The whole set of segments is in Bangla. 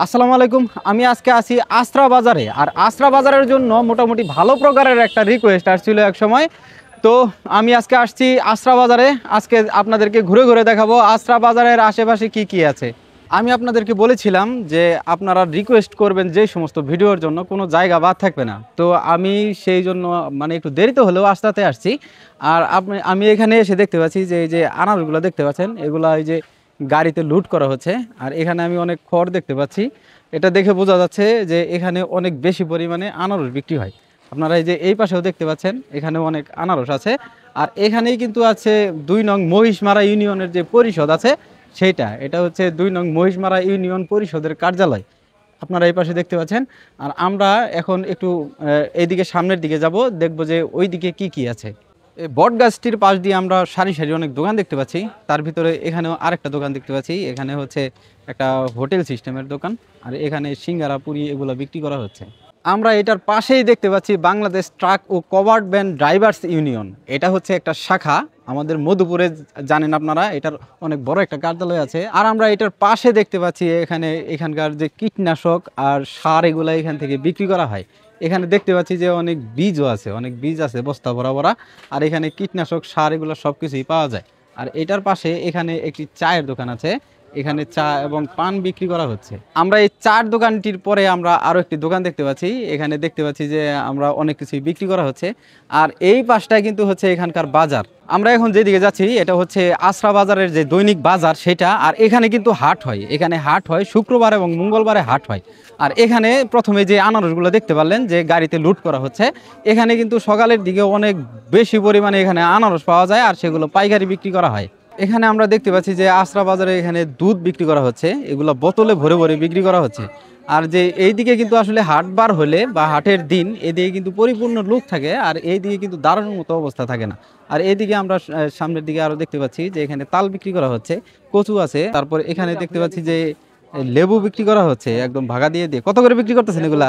আসসালামু আলাইকুম। আমি আজকে আছি আস্ত্রা বাজারে। আর আস্ত্রা বাজারের জন্য মোটামুটি ভালো প্রকারের একটা রিকোয়েস্ট আসছিল এক সময়। তো আমি আজকে আসছি আস্ত্রা বাজারে। আজকে আপনাদেরকে ঘুরে ঘুরে দেখাবো আস্ত্রা বাজারের আশেপাশে কি কি আছে। আমি আপনাদেরকে বলেছিলাম যে আপনারা রিকোয়েস্ট করবেন যে সমস্ত ভিডিওর জন্য কোনো জায়গা বাদ থাকবে না। তো আমি সেই জন্য মানে একটু দেরিতে হলেও আস্তাতে আসছি। আর আমি এখানে এসে দেখতে পাচ্ছি যে এই যে আনারগুলো দেখতে পাচ্ছেন, এগুলা এই যে গাড়িতে লুট করা হচ্ছে। আর এখানে আমি অনেক খড় দেখতে পাচ্ছি। এটা দেখে বোঝা যাচ্ছে যে এখানে অনেক বেশি পরিমাণে আনারস বিক্রি হয়। আপনারা এই যে এই পাশেও দেখতে পাচ্ছেন, এখানেও অনেক আনারস আছে। আর এখানেই কিন্তু আছে ২ নং মহিষমারা ইউনিয়নের যে পরিষদ আছে সেইটা, এটা হচ্ছে ২ নং মহিষমারা ইউনিয়ন পরিষদের কার্যালয়। আপনারা এই পাশে দেখতে পাচ্ছেন। আর আমরা এখন একটু এইদিকে সামনের দিকে যাব, দেখব যে ওই দিকে কি কি আছে। এই বট গাছটির পাশ দিয়ে আমরা সারি সারি অনেক দোকান দেখতে পাচ্ছি। তার ভিতরে এখানেও আরেকটা দোকান দেখতে পাচ্ছি। এখানে হচ্ছে একটা হোটেল সিস্টেমের দোকান। আর এখানে সিঙ্গারা পুরি এগুলো বিক্রি করা হচ্ছে। আমরা এটার পাশেই দেখতে পাচ্ছি বাংলাদেশ ট্রাক ও কভার্ড ভ্যান ড্রাইভার্স ইউনিয়ন। এটা হচ্ছে একটা শাখা আমাদের মধুপুরে, জানেন আপনারা, এটার অনেক বড় একটা কার্যালয় আছে। আর আমরা এটার পাশে দেখতে পাচ্ছি এখানকার যে কীটনাশক আর সার এগুলো এখান থেকে বিক্রি করা হয়। এখানে দেখতে পাচ্ছি যে অনেক বীজও আছে, অনেক বীজ আছে বস্তা ভরা ভরা। আর এখানে কীটনাশক সার এগুলো সব কিছুই পাওয়া যায়। আর এটার পাশে এখানে একটি চায়ের দোকান আছে। এখানে চা এবং পান বিক্রি করা হচ্ছে। আমরা এই চার দোকানটির পরে আমরা আরো একটি দোকান দেখতে পাচ্ছি। এখানে দেখতে পাচ্ছি যে আমরা অনেক কিছুই বিক্রি করা হচ্ছে। আর এই পাশটায় কিন্তু হচ্ছে এখানকার বাজার। আমরা এখন যেদিকে যাচ্ছি এটা হচ্ছে আস্রা বাজারের যে দৈনিক বাজার সেটা। আর এখানে কিন্তু হাট হয়, এখানে হাট হয় শুক্রবার এবং মঙ্গলবারে হাট হয়। আর এখানে প্রথমে যে আনারসগুলো দেখতে পারলেন যে গাড়িতে লুট করা হচ্ছে, এখানে কিন্তু সকালের দিকে অনেক বেশি পরিমাণে এখানে আনারস পাওয়া যায় আর সেগুলো পাইকারি বিক্রি করা হয়। এখানে আমরা দেখতে পাচ্ছি যে আস্রা বাজারে এখানে দুধ বিক্রি করা হচ্ছে, এগুলো বোতলে ভরে ভরে বিক্রি করা হচ্ছে। আর যে এইদিকে কিন্তু আসলে হাট বার হলে বা হাটের দিন এদিকে কিন্তু পরিপূর্ণ লোক থাকে, আর এইদিকে কিন্তু দাঁড়ানোর মতো অবস্থা থাকে না। আর এইদিকে আমরা সামনের দিকে আরো দেখতে পাচ্ছি যে এখানে তাল বিক্রি করা হচ্ছে, কচু আছে। তারপর এখানে দেখতে পাচ্ছি যে লেবু বিক্রি করা হচ্ছে একদম ভাগা দিয়ে দিয়ে। কত করে বিক্রি করতেছেন এগুলা?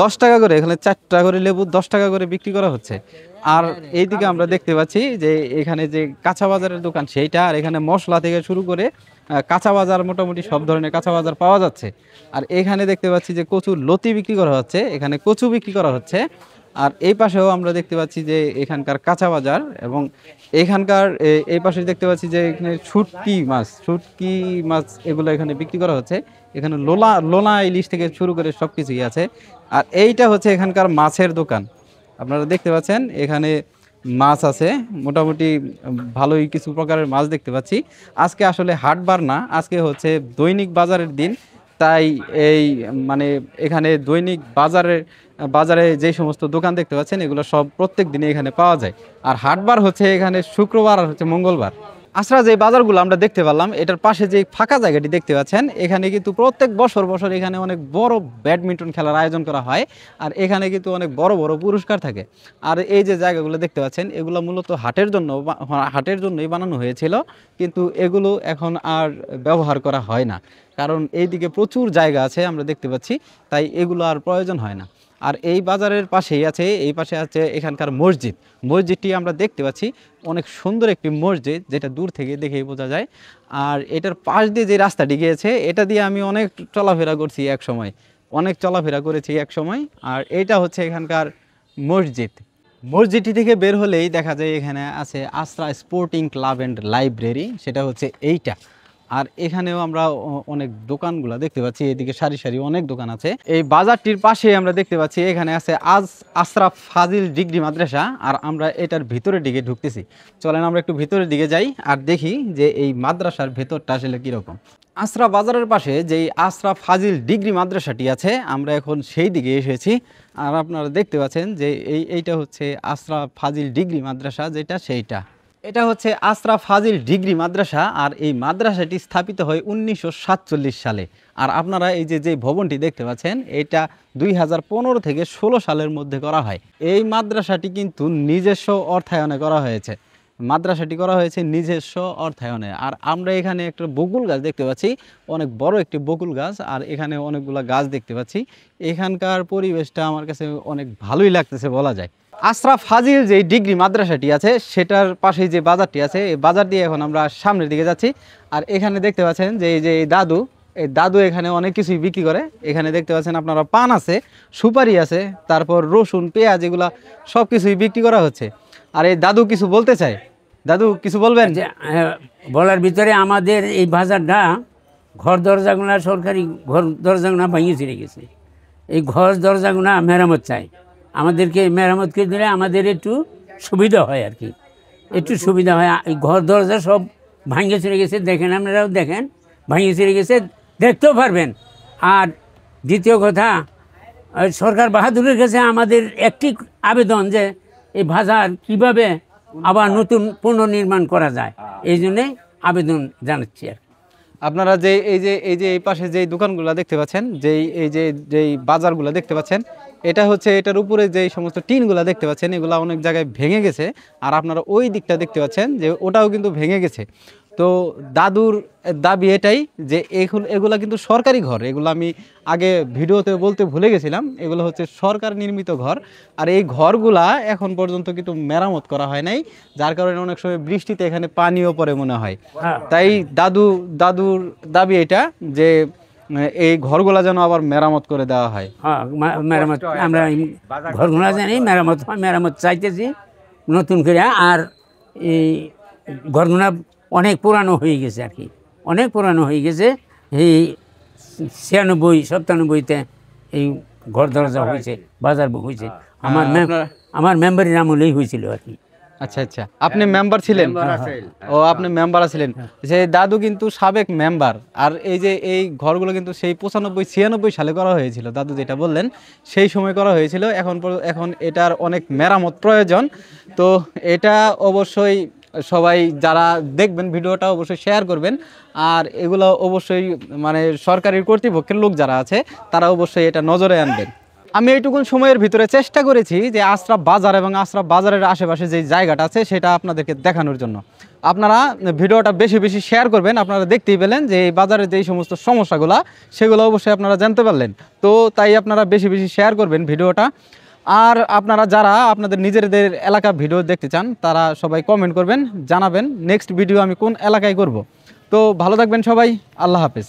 10 টাকা করে। এখানে 4টা করে লেবু 10 টাকা করে বিক্রি করা হচ্ছে। আর এইদিকে আমরা দেখতে পাচ্ছি যে এখানে যে কাঁচা বাজারের দোকান সেইটা। আর এখানে মশলা থেকে শুরু করে কাঁচা বাজার, মোটামুটি সব ধরনের কাঁচা বাজার পাওয়া যাচ্ছে। আর এখানে দেখতে পাচ্ছি যে কচুর লতি বিক্রি করা হচ্ছে, এখানে কচু বিক্রি করা হচ্ছে। আর এই পাশেও আমরা দেখতে পাচ্ছি যে এখানকার কাঁচা বাজার এবং এখানকার এই পাশে দেখতে পাচ্ছি যে এখানে শুটকি মাছ এগুলো এখানে বিক্রি করা হচ্ছে। এখানে লোনা ইলিশ থেকে শুরু করে সব কিছুই আছে। আর এইটা হচ্ছে এখানকার মাছের দোকান। আপনারা দেখতে পাচ্ছেন এখানে মাছ আছে, মোটামুটি ভালোই কিছু প্রকারের মাছ দেখতে পাচ্ছি। আজকে আসলে হাটবার না, আজকে হচ্ছে দৈনিক বাজারের দিন। তাই এই মানে এখানে দৈনিক বাজারে যে সমস্ত দোকান দেখতে পাচ্ছেন এগুলো সব প্রত্যেক দিনে এখানে পাওয়া যায়। আর হাটবার হচ্ছে এখানে শুক্রবার আর হচ্ছে মঙ্গলবার। আছড়া যে বাজারগুলো আমরা দেখতে পেলাম, এটার পাশে যে ফাঁকা জায়গাটি দেখতে পাচ্ছেন, এখানে কিন্তু প্রত্যেক বছর বছর এখানে অনেক বড় ব্যাডমিন্টন খেলার আয়োজন করা হয়। আর এখানে কিন্তু অনেক বড় বড় পুরস্কার থাকে। আর এই যে জায়গাগুলো দেখতে পাচ্ছেন এগুলো মূলত হাটের জন্যই বানানো হয়েছিল, কিন্তু এগুলো এখন আর ব্যবহার করা হয় না, কারণ এইদিকে প্রচুর জায়গা আছে আমরা দেখতে পাচ্ছি, তাই এগুলো আর প্রয়োজন হয় না। আর এই বাজারের পাশেই আছে, এই পাশে আছে এখানকার মসজিদটি আমরা দেখতে পাচ্ছি, অনেক সুন্দর একটি মসজিদ, যেটা দূর থেকে দেখেই বোঝা যায়। আর এটার পাশ দিয়ে যে রাস্তাটি গিয়েছে এটা দিয়ে আমি অনেক চলাফেরা করেছি এক সময়। আর এটা হচ্ছে এখানকার মসজিদটি থেকে বের হলেই দেখা যায় এখানে আছে আস্রা স্পোর্টিং ক্লাব অ্যান্ড লাইব্রেরি, সেটা হচ্ছে এইটা। আর এখানেও আমরা অনেক দোকানগুলো দেখতে পাচ্ছি, এদিকে সারি সারি অনেক দোকান আছে। এই বাজারটির পাশে আমরা দেখতে পাচ্ছি এখানে আছে আশরাফ ফাজিল ডিগ্রি মাদ্রাসা। আর আমরা এটার ভিতরের দিকে ঢুকতেছি। চলেন আমরা একটু ভিতরের দিকে যাই আর দেখি যে এই মাদ্রাসার ভেতরটা আসলে কীরকম। আশরাফ বাজারের পাশে যেই আশরাফ ফাজিল ডিগ্রি মাদ্রাসাটি আছে, আমরা এখন সেই দিকে এসেছি। আর আপনারা দেখতে পাচ্ছেন যে এইটা হচ্ছে আশরাফ ফাজিল ডিগ্রি মাদ্রাসা, এটা হচ্ছে আশরাফ ফাজিল ডিগ্রি মাদ্রাসা। আর এই মাদ্রাসাটি স্থাপিত হয় 1947 সালে। আর আপনারা এই যে ভবনটি দেখতে পাচ্ছেন, এটা 2015 থেকে 16 সালের মধ্যে করা হয়। এই মাদ্রাসাটি কিন্তু নিজস্ব অর্থায়নে করা হয়েছে। নিজস্ব অর্থায়নে। আর আমরা এখানে একটা বকুল গাছ দেখতে পাচ্ছি, অনেক বড় একটি বকুল গাছ। আর এখানে অনেকগুলো গাছ দেখতে পাচ্ছি। এখানকার পরিবেশটা আমার কাছে অনেক ভালোই লাগতেছে বলা যায়। আশরাফ ফাজিল যে ডিগ্রি মাদ্রাসাটি আছে সেটার পাশেই যে বাজারটি আছে, এই বাজার দিয়ে এখন আমরা সামনের দিকে যাচ্ছি। আর এখানে দেখতে পাচ্ছেন যে এই দাদু এই দাদু এখানে অনেক কিছুই বিক্রি করে। এখানে দেখতে পাচ্ছেন আপনারা পান আছে, সুপারি আছে, তারপর রসুন, পেঁয়াজ, এগুলা সব কিছুই বিক্রি করা হচ্ছে। আর এই দাদু কিছু বলতে চায়, দাদু কিছু বলবেন? যে বলার ভিতরে আমাদের এই বাজারটা ঘর দরজাগুলা সরকারি ঘর দরজাগুলা ভেঙে ছিঁড়ে গেছে। এই ঘর দরজাগুলা মেরামত চাই, আমাদেরকে মেরামত করে দিলে আমাদের একটু সুবিধা হয় আর কি, একটু সুবিধা হয়। এই ঘর দরজা সব ভাঙে ছিঁড়ে গেছে, দেখেন আপনারাও দেখেন, ভাঙে ছিঁড়ে গেছে, দেখতেও পারবেন। আর দ্বিতীয় কথা, সরকার বাহাদুরের কাছে আমাদের একটি আবেদন যে এই বাজার কিভাবে আবার নতুন পুনর্নির্মাণ করা যায়, এই জন্যে আবেদন জানাচ্ছি আর কি। আপনারা যে এই পাশে যে দোকানগুলো দেখতে পাচ্ছেন, যেই বাজারগুলো দেখতে পাচ্ছেন, এটা হচ্ছে এটার উপরে যে সমস্ত টিনগুলো দেখতে পাচ্ছেন, এগুলো অনেক জায়গায় ভেঙে গেছে। আর আপনারা ওই দিকটা দেখতে পাচ্ছেন যে ওটাও কিন্তু ভেঙে গেছে। তো দাদুর দাবি এটাই যে এগুলা কিন্তু সরকারি ঘর, এগুলো আমি আগে ভিডিওতে বলতে ভুলে গেছিলাম, এগুলো হচ্ছে সরকার নির্মিত ঘর। আর এই ঘরগুলা এখন পর্যন্ত কিন্তু মেরামত করা হয় নাই, যার কারণে অনেক সময় বৃষ্টিতে এখানে পানিও পড়ে মনে হয়। তাই দাদুর দাবি এটা যে এই ঘরগুলা যেন আবার মেরামত করে দেওয়া হয়। হ্যাঁ, মেরামত আমরা ঘরগুলো জানি মেরামত হয়, মেরামত চাইতেছি নতুন করে। আর এই ঘরগুলো অনেক পুরানো হয়ে গেছে আর কি, অনেক পুরানো হয়ে গেছে। এই 96-97-তে এই ঘর দরজা হয়েছে, বাজার হয়েছে। আমার মেম্বারের আমলেই হয়েছিল আর কি। আচ্ছা আচ্ছা, আপনি মেম্বার ছিলেন? ও, আপনি মেম্বার ছিলেন। যে দাদু কিন্তু সাবেক মেম্বার। আর এই ঘরগুলো কিন্তু সেই 95-96 সালে করা হয়েছিল, দাদু যেটা বললেন সেই সময় করা হয়েছিল। এখন এটার অনেক মেরামত প্রয়োজন। তো এটা অবশ্যই সবাই যারা দেখবেন ভিডিওটা অবশ্যই শেয়ার করবেন। আর এগুলো অবশ্যই মানে সরকারি কর্তৃপক্ষের লোক যারা আছে তারা অবশ্যই এটা নজরে আনবেন। আমি এইটুকুন সময়ের ভিতরে চেষ্টা করেছি যে আশরাফ বাজার এবং আশরাফ বাজারের আশেপাশে যে জায়গাটা আছে সেটা আপনাদেরকে দেখানোর জন্য। আপনারা ভিডিওটা বেশি বেশি শেয়ার করবেন। আপনারা দেখতেই পেলেন যে এই বাজারে যেই সমস্ত সমস্যাগুলো সেগুলো অবশ্যই আপনারা জানতে পারলেন। তো তাই আপনারা বেশি বেশি শেয়ার করবেন ভিডিওটা। আর আপনারা যারা আপনাদের নিজেদের এলাকা ভিডিও দেখতে চান তারা সবাই কমেন্ট করবেন, জানাবেন নেক্সট ভিডিও আমি কোন এলাকায় করব। তো ভালো থাকবেন সবাই, আল্লাহ হাফেজ।